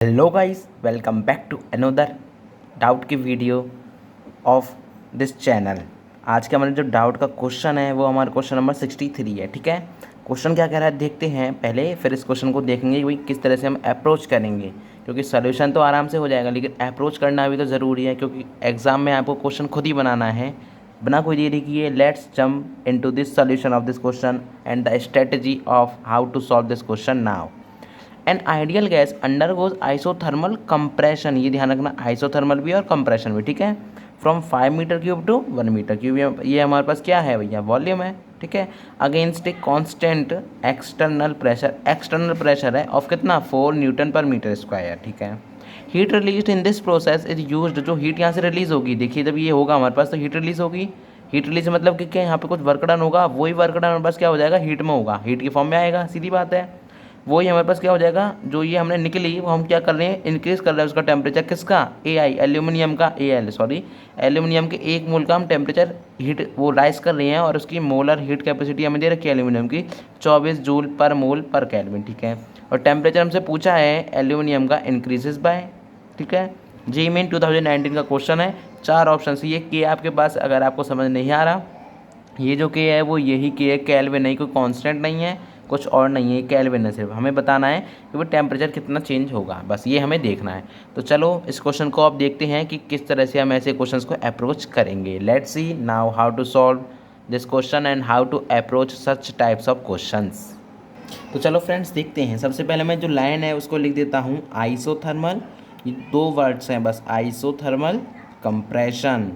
Hello guys, welcome back to another doubt की video of this channel. आज का हमारा जो डाउट का क्वेश्चन है वो हमारा क्वेश्चन नंबर 63 है। ठीक है, क्वेश्चन क्या कह रहा है देखते हैं पहले, फिर इस क्वेश्चन को देखेंगे कि किस तरह से हम अप्रोच करेंगे, क्योंकि सोल्यूशन तो आराम से हो जाएगा लेकिन अप्रोच करना भी तो ज़रूरी है, क्योंकि एग्ज़ाम में आपको क्वेश्चन खुद ही बनाना है। बिना कोई देरी किए let's jump into this solution of this question and the strategy of how to solve this question now. An ideal gas undergoes isothermal compression, ये ध्यान रखना, आइसोथर्मल भी और कंप्रेशन भी। ठीक है, from 5 metre cube to 1 metre cube, ये हमारे पास क्या है भैया, वॉल्यूम है। ठीक है, against a constant external pressure है ऑफ कितना 4 न्यूटन पर मीटर स्क्वायर। ठीक है, heat release in this process is used, जो हीट यहाँ से रिलीज होगी, देखिए जब ये होगा हमारे पास तो हीट रिलीज होगी। हीट रिलीज मतलब कि क्या, यहाँ पे कुछ वर्क डन होगा, वही वर्क डन हमारे पास क्या हो जाएगा, हीट में होगा, हीट की फॉर्म में आएगा, सीधी बात है। वही हमारे पास क्या हो जाएगा, जो ये हमने निकली वो हम क्या कर रहे हैं, इंक्रीज कर रहे हैं उसका टेम्परेचर, किसका, AI एल्यूमिनियम का, एल्यूमिनियम के 1 मोल का हम टेम्परेचर हीट वो राइज कर रहे हैं, और उसकी मोलर हीट कैपेसिटी हमें दे रखी है एल्यूमिनियम की 24 जूल पर मोल पर केल्विन। ठीक है, और टेम्परेचर हमसे पूछा है एल्यूमिनियम का इंक्रीजेस बाय। ठीक है, जी मेन 2019 का क्वेश्चन है, 4 ऑप्शन से ये के आपके पास, अगर आपको समझ नहीं आ रहा, ये जो के है वो यही के है, केल्विन नहीं, कोई कांस्टेंट नहीं है, कुछ और नहीं है, केल्विन है, सिर्फ हमें बताना है कि वो टेम्परेचर कितना चेंज होगा, बस ये हमें देखना है। तो चलो इस क्वेश्चन को आप देखते हैं कि किस तरह से हम ऐसे क्वेश्चंस को अप्रोच करेंगे। Let's see now how to solve this question and how to approach such types of questions. तो चलो फ्रेंड्स देखते हैं। सबसे पहले मैं जो लाइन है उसको लिख देता हूँ आइसोथर्मल, ये 2 वर्ड्स हैं बस, आइसोथर्मल कंप्रेशन।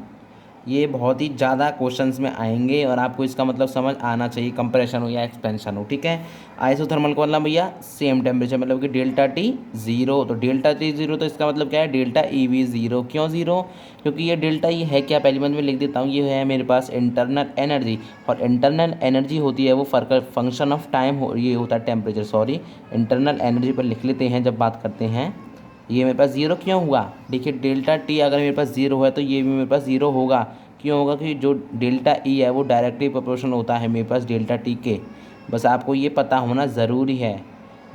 ये बहुत ही ज़्यादा क्वेश्चंस में आएंगे और आपको इसका मतलब समझ आना चाहिए, कंप्रेशन हो या एक्सपेंशन हो। ठीक है, आइसोथर्मल को मतलब भैया सेम टेम्परेचर, मतलब कि डेल्टा टी ज़ीरो, तो डेल्टा टी ज़ीरो तो इसका मतलब क्या है, डेल्टा ई वी ज़ीरो। क्यों ज़ीरो, क्योंकि ये डेल्टा ई है क्या, पहली बात में लिख देता हूँ, ये है मेरे पास इंटरनल एनर्जी, और इंटरनल एनर्जी होती है वो फंक्शन ऑफ टाइम हो, ये होता है टेम्परेचर, सॉरी इंटरनल एनर्जी पर लिख लेते हैं जब बात करते हैं। ये मेरे पास ज़ीरो क्यों हुआ, देखिए डेल्टा टी अगर मेरे पास ज़ीरो है तो ये भी मेरे पास ज़ीरो होगा। क्यों होगा, कि जो डेल्टा ई है वो डायरेक्टली प्रोपोर्शनल होता है मेरे पास डेल्टा टी के, बस आपको ये पता होना ज़रूरी है।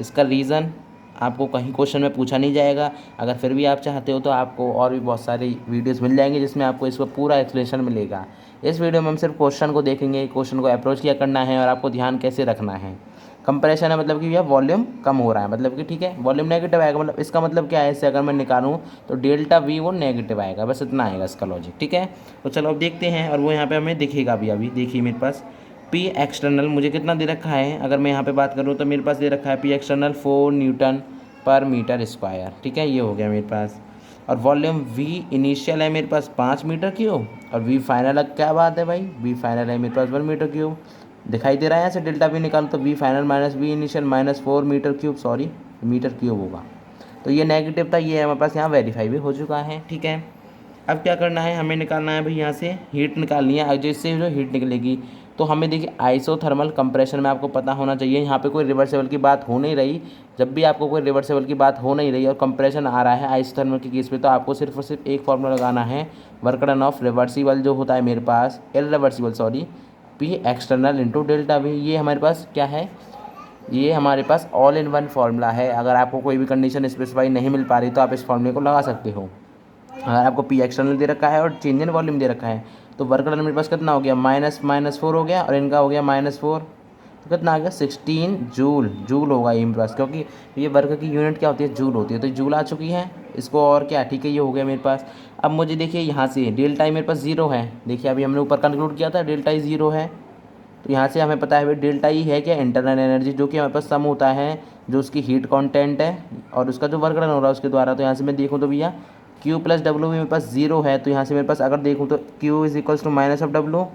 इसका रीज़न आपको कहीं क्वेश्चन में पूछा नहीं जाएगा, अगर फिर भी आप चाहते हो तो आपको और भी बहुत सारी वीडियोस मिल जाएंगे जिसमें आपको इसका पूरा एक्सप्लेनेशन मिलेगा। इस वीडियो में हम सिर्फ क्वेश्चन को देखेंगे, क्वेश्चन को अप्रोच क्या करना है और आपको ध्यान कैसे रखना है। कंप्रेशन है मतलब कि यह वॉल्यूम कम हो रहा है, मतलब कि ठीक है, वॉल्यूम नेगेटिव आएगा, मतलब इसका मतलब क्या है, इससे अगर मैं निकालूँ तो डेल्टा वी वो नेगेटिव आएगा, बस इतना आएगा इसका लॉजिक। ठीक है, तो चलो अब देखते हैं, और वो यहाँ पे हमें दिखेगा भी। अभी देखिए मेरे पास पी एक्सटर्नल मुझे कितना दे रखा है, अगर मैं यहाँ पे बात करूँ तो मेरे पास दे रखा है पी एक्सटर्नल 4 न्यूटन पर मीटर स्क्वायर। ठीक है, ये हो गया मेरे पास, और वॉल्यूम वी इनिशियल है मेरे पास 5 मीटर क्यूब, और वी फाइनल, क्या बात है भाई, वी फाइनल है मेरे पास 1 मीटर क्यूब। दिखाई दे रहा है, यहाँ से डेल्टा वी निकालो तो V final minus V initial minus 4 metre cube, sorry metre cube होगा, तो ये नेगेटिव था, ये हमारे पास यहाँ वेरीफाई भी हो चुका है। ठीक है, अब क्या करना है, हमें निकालना है भाई, यहाँ से हीट निकालनी है, जिससे जो हीट निकलेगी तो हमें देखिए आइसोथर्मल कंप्रेशन में आपको पता होना चाहिए, यहाँ पे कोई रिवर्सेबल की बात हो नहीं रही। जब भी आपको कोई रिवर्सेबल की बात हो नहीं रही और कंप्रेशन आ रहा है आइसोथर्मल के केस पे, तो आपको सिर्फ और सिर्फ एक फॉर्मूला लगाना है, वर्क डन ऑफ रिवर्सिबल जो होता है मेरे पास, irreversible sorry, P external into delta V. ये हमारे पास क्या है, ये हमारे पास ऑल इन वन फार्मूला है। अगर आपको कोई भी कंडीशन स्पेसिफाई नहीं मिल पा रही तो आप इस फार्मूले को लगा सकते हो। अगर आपको पी एक्सटर्नल दे रखा है और चेंज इन वॉल्यूम दे रखा है, तो वर्क डन मेरे पास कितना हो गया, -4 हो गया, और इनका हो गया -4, तो कितना आ गया 16 जूल। जूल होगा ये मेरे पास, क्योंकि ये वर्क की यूनिट क्या होती है, जूल होती है, तो जूल आ चुकी है इसको, और क्या, ठीक है, ये हो गया मेरे पास। अब मुझे देखिए यहाँ से डेल्टा ई मेरे पास 0 है, देखिए अभी हमने ऊपर कंक्लूड किया था डेल्टा ई 0 है, तो यहाँ से हमें पता है भाई डेल्टा ई है क्या, इंटरनल एनर्जी, जो कि हमारे पास सम होता है जो उसकी हीट कंटेंट है और उसका जो वर्क डन हो रहा है उसके द्वारा। तो यहाँ से मैं देखूँ तो भैया Q प्लस डब्ल्यू मेरे पास 0 है, तो यहाँ से मेरे पास अगर देखूँ तो Q is equals to minus of W.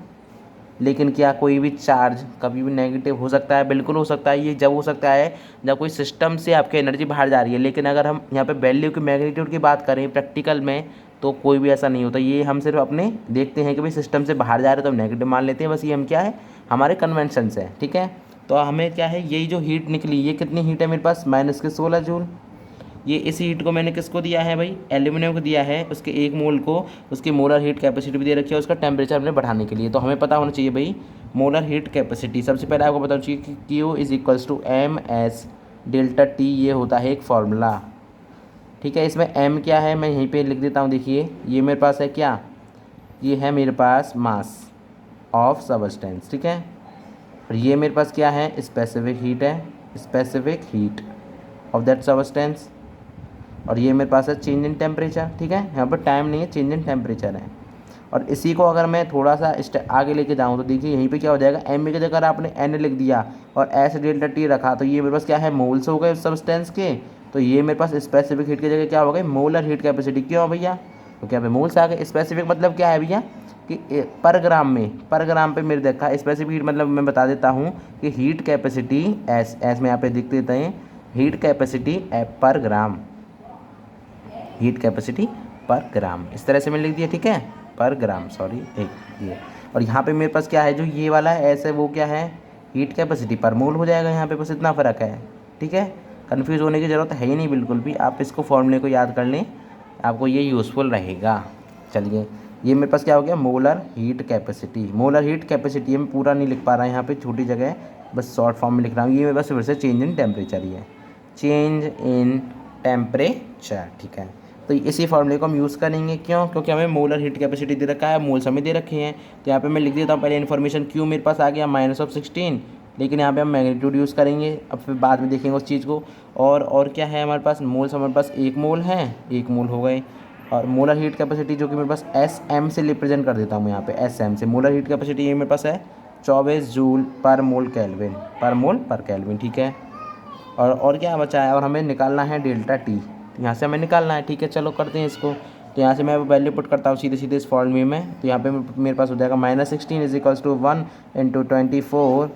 लेकिन क्या कोई भी चार्ज कभी भी नेगेटिव हो सकता है, बिल्कुल हो सकता है। ये जब हो सकता है जब कोई सिस्टम से आपकी एनर्जी बाहर जा रही है, लेकिन अगर हम यहाँ पे वैल्यू की मैग्नीट्यूड की बात करें प्रैक्टिकल में तो कोई भी ऐसा नहीं होता। ये हम सिर्फ अपने देखते हैं कि भाई सिस्टम से बाहर जा रहे हैं तो हम नेगेटिव मान लेते हैं, बस ये हम क्या है, हमारे कन्वेंशन से। ठीक है, तो हमें क्या है, यही जो हीट निकली, ये कितनी हीट है मेरे पास, -16 जूल। ये इस हीट को मैंने किसको दिया है भाई, एल्यूमिनियम को दिया है, उसके 1 मोल को उसकी मोलर हीट कैपेसिटी भी दे रखी है, उसका टेम्परेचर हमने बढ़ाने के लिए। तो हमें पता होना चाहिए भाई मोलर हीट कैपेसिटी, सबसे पहले आपको पता होना चाहिए कि Q is equals to M S delta T, ये होता है एक फार्मूला। ठीक है। इसमें m क्या है मैं यहीं पे लिख देता हूँ। देखिए ये मेरे पास है क्या, ये है मेरे पास मास ऑफ सबस्टेंस, ठीक है। और ये मेरे पास क्या है, स्पेसिफिक हीट है, specific heat of that substance. और ये मेरे पास है चेंज इन टेम्परेचर, ठीक है। यहाँ पर टाइम नहीं है, चेंज इन टेम्परेचर है। और इसी को अगर मैं थोड़ा सा आगे लेके जाऊँ तो देखिए यहीं पे क्या हो जाएगा, एम की जगह आपने एन लिख दिया और एस डेल्टा टी रखा, तो ये मेरे पास क्या है, मोल्स हो गए उस सब्सटेंस के। तो ये मेरे पास स्पेसिफिक हीट की जगह क्या हो गई, मोलर हीट कैपेसिटी। क्यों भैया, तो क्या पे मोल्स आ गए। स्पेसिफिक मतलब क्या है भैया कि पर ग्राम पे मेरे देखा। स्पेसिफिक हीट मतलब मैं बता देता हूँ कि हीट कैपेसिटी एस में यहाँ पे लिख देते हैं, हीट कैपेसिटी पर ग्राम, हीट कैपेसिटी पर ग्राम, इस तरह से मैंने लिख दिया, ठीक है, पर ग्राम, सॉरी एक ये। और यहाँ पे मेरे पास क्या है, जो ये वाला है ऐसे, वो क्या है, हीट कैपेसिटी पर मोल हो जाएगा। यहाँ पे बस इतना फ़र्क है, ठीक है। कन्फ्यूज़ होने की ज़रूरत है ही नहीं बिल्कुल भी, आप इसको फॉर्मूले को याद कर लें, आपको ये यूज़फुल रहेगा। चलिए ये मेरे पास क्या हो गया, molar heat capacity. Molar heat capacity मैं पूरा नहीं लिख पा रहा यहाँ पे, छोटी जगह बस शॉर्ट फॉर्म में लिख रहा हूँ। ये मेरे पास फिर से चेंज इन टेम्परेचर ही है, चेंज इन टेम्परेचर, ठीक है। तो इसी फॉर्मूले को हम यूज़ करेंगे। क्यों, क्योंकि हमें मोलर हीट कैपेसिटी दे रखा है, मोल्स हमें दे रखे हैं। तो यहाँ पे मैं लिख देता हूँ पहले इन्फॉर्मेशन, क्यू मेरे पास आ गया -16, लेकिन यहाँ पे हम मैग्नीट्यूड यूज़ करेंगे, अब फिर बाद में देखेंगे उस चीज़ को। और क्या है हमारे पास, मोल्स हमारे पास 1 मोल है, 1 मोल हो गए। और मोलर हीट कैपेसिटी जो कि मेरे पास SM से रिप्रेजेंट कर देता हूँ मैं यहाँ पे, SM से। मोलर हीट कैपेसिटी ये मेरे पास है 24 जूल पर मोल केल्विन, पर मोल पर केल्विन, ठीक है। और क्या बचा है, और हमें निकालना है डेल्टा टी, यहाँ से हमें निकालना है, ठीक है। चलो करते हैं इसको। तो यहाँ से मैं वैल्यू पुट करता हूँ सीधे सीधे इस फॉर्मूले में। तो यहाँ पे मेरे पास हो जाएगा -16 = 1 × 24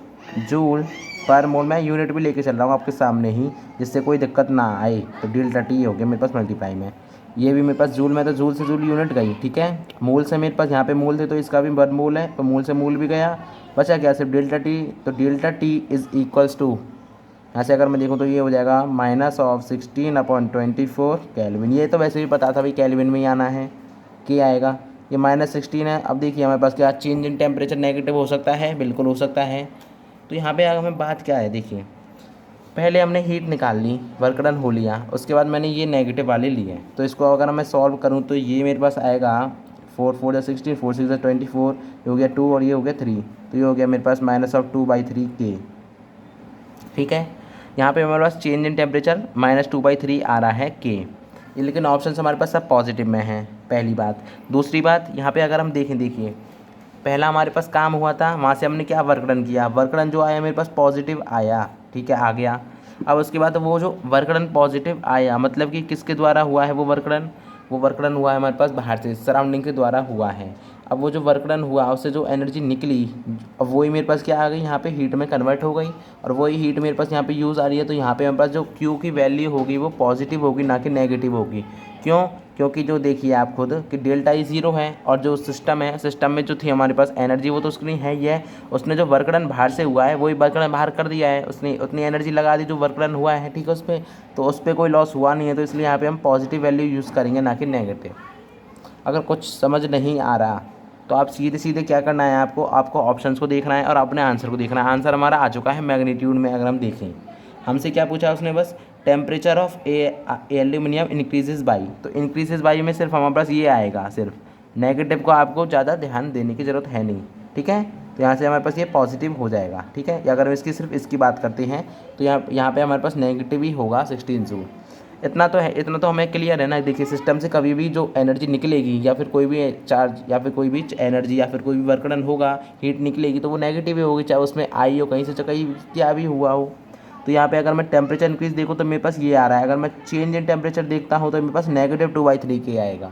जूल पर मोल। मैं यूनिट भी लेके चल रहा हूँ आपके सामने ही, जिससे कोई दिक्कत ना आए। तो डेल्टा टी हो गया मेरे पास मल्टीप्लाई में, ये भी मेरे पास जूल में, तो जूल से जूल यूनिट गई, ठीक है। मोल से मेरे पास यहाँ पे मोल थे, तो इसका भी 1 मोल है, तो मोल से मोल भी गया, बचा क्या सिर्फ डेल्टा टी। तो डेल्टा टी = यहाँ से अगर मैं देखूँ तो ये हो जाएगा -16/24 केल्विन। ये तो वैसे भी पता था भाई, केल्विन में ही आना है, क्या आएगा, ये -16 है। अब देखिए हमारे पास क्या, चेंज इन टेम्परेचर नेगेटिव हो सकता है, बिल्कुल हो सकता है। तो यहाँ पे हमें बात क्या है, देखिए पहले हमने हीट निकाल ली, वर्क डन हो लिया, उसके बाद मैंने ये नेगेटिव वाले लिए। तो इसको अगर मैं सॉल्व करूँ तो ये मेरे पास आएगा 4 4 = 16, 4 6 = 24, ये हो गया 2 और ये हो गया 3, तो ये हो गया मेरे पास -2/3 के, ठीक है। यहाँ पे हमारे पास चेंज इन टेम्परेचर -2/3 आ रहा है के, ये लेकिन ऑप्शन हमारे पास सब पॉजिटिव में हैं, पहली बात। दूसरी बात, यहाँ पे अगर हम देखें, देखिए पहला हमारे पास काम हुआ था, वहाँ से हमने क्या वर्क डन किया, वर्क डन जो आया मेरे पास पॉजिटिव आया, ठीक है, आ गया। अब उसके बाद वो जो वर्क डन पॉजिटिव आया, मतलब कि किसके द्वारा हुआ है वो वर्क डन, वो वर्क डन हुआ है हमारे पास बाहर से, सराउंडिंग के द्वारा हुआ है। अब वो जो वर्क डन हुआ उससे जो एनर्जी निकली, अब वही मेरे पास क्या आ गई, यहाँ पे हीट में कन्वर्ट हो गई, और वही हीट मेरे पास यहाँ पे यूज़ आ रही है। तो यहाँ पे हमारे पास जो क्यू की वैल्यू होगी वो पॉजिटिव होगी, ना कि नेगेटिव होगी। क्यों, क्योंकि जो देखिए आप खुद कि डेल्टा ई 0 है, और जो सिस्टम है, सिस्टम में जो थी हमारे पास एनर्जी वो तो उसकी है ही है, उसने जो वर्क डन बाहर से हुआ है वही वर्क डन बाहर कर दिया है, उसने उतनी एनर्जी लगा दी जो वर्क डन हुआ है, ठीक है, उस पर, तो उस पर कोई लॉस हुआ नहीं है। तो इसलिए यहाँ पे हम पॉजिटिव वैल्यू यूज़ करेंगे, ना कि नेगेटिव। अगर कुछ समझ नहीं आ रहा तो आप सीधे सीधे क्या करना है, आपको ऑप्शंस को देखना है और अपने आंसर को देखना है। आंसर हमारा आ चुका है मैग्नीट्यूड में। अगर हम देखें, हमसे क्या पूछा उसने, बस temperature of aluminium increases by, तो इंक्रीजेज बाई में सिर्फ हमारे पास ये आएगा, सिर्फ नेगेटिव को आपको ज़्यादा ध्यान देने की ज़रूरत है नहीं, ठीक है। तो यहाँ से हमारे पास ये पॉजिटिव हो जाएगा, ठीक है। या अगर हम सिर्फ इसकी बात करते हैं तो यहाँ पे हमारे पास नेगेटिव ही होगा 16 जूल। इतना तो है, इतना तो हमें क्लियर है ना। देखिए सिस्टम से कभी भी जो एनर्जी निकलेगी, या फिर कोई भी चार्ज, या फिर कोई भी एनर्जी, या फिर कोई भी वर्क डन होगा, हीट निकलेगी, तो वो नेगेटिव ही होगी, चाहे उसमें आई हो कहीं से, चाहे कहीं क्या भी हुआ हो। तो यहाँ पे अगर मैं टेम्परेचर इंक्रीज देखूँ तो मेरे पास ये आ रहा है। अगर मैं चेंज इन टेम्परेचर देखता हूँ तो मेरे पास -2/3 के आएगा,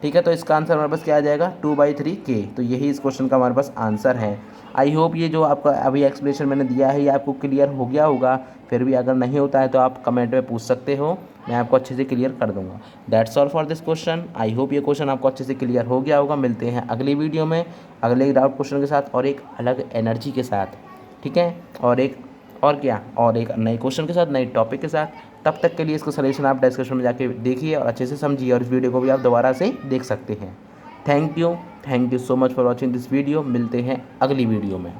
ठीक है। तो इसका आंसर हमारे पास क्या आ जाएगा, 2/3 के। तो यही इस क्वेश्चन का हमारे पास आंसर है। आई होप ये जो आपका अभी एक्सप्लेनेशन मैंने दिया है ये आपको क्लियर हो गया होगा। फिर भी अगर नहीं होता है तो आप कमेंट में पूछ सकते हो, मैं आपको अच्छे से क्लियर कर दूंगा। That's all for this question. I hope ये क्वेश्चन आपको अच्छे से क्लियर हो गया होगा। मिलते हैं अगली वीडियो में अगले डाउट क्वेश्चन के साथ और एक अलग एनर्जी के साथ, ठीक है, और एक नए क्वेश्चन के साथ, नए टॉपिक के साथ। तब तक के लिए इसको सॉल्यूशन आप डिस्क्रिप्शन में जाके देखिए और अच्छे से समझिए, और इस वीडियो को भी आप दोबारा से देख सकते हैं। Thank you so much for watching this video. मिलते हैं अगली वीडियो में।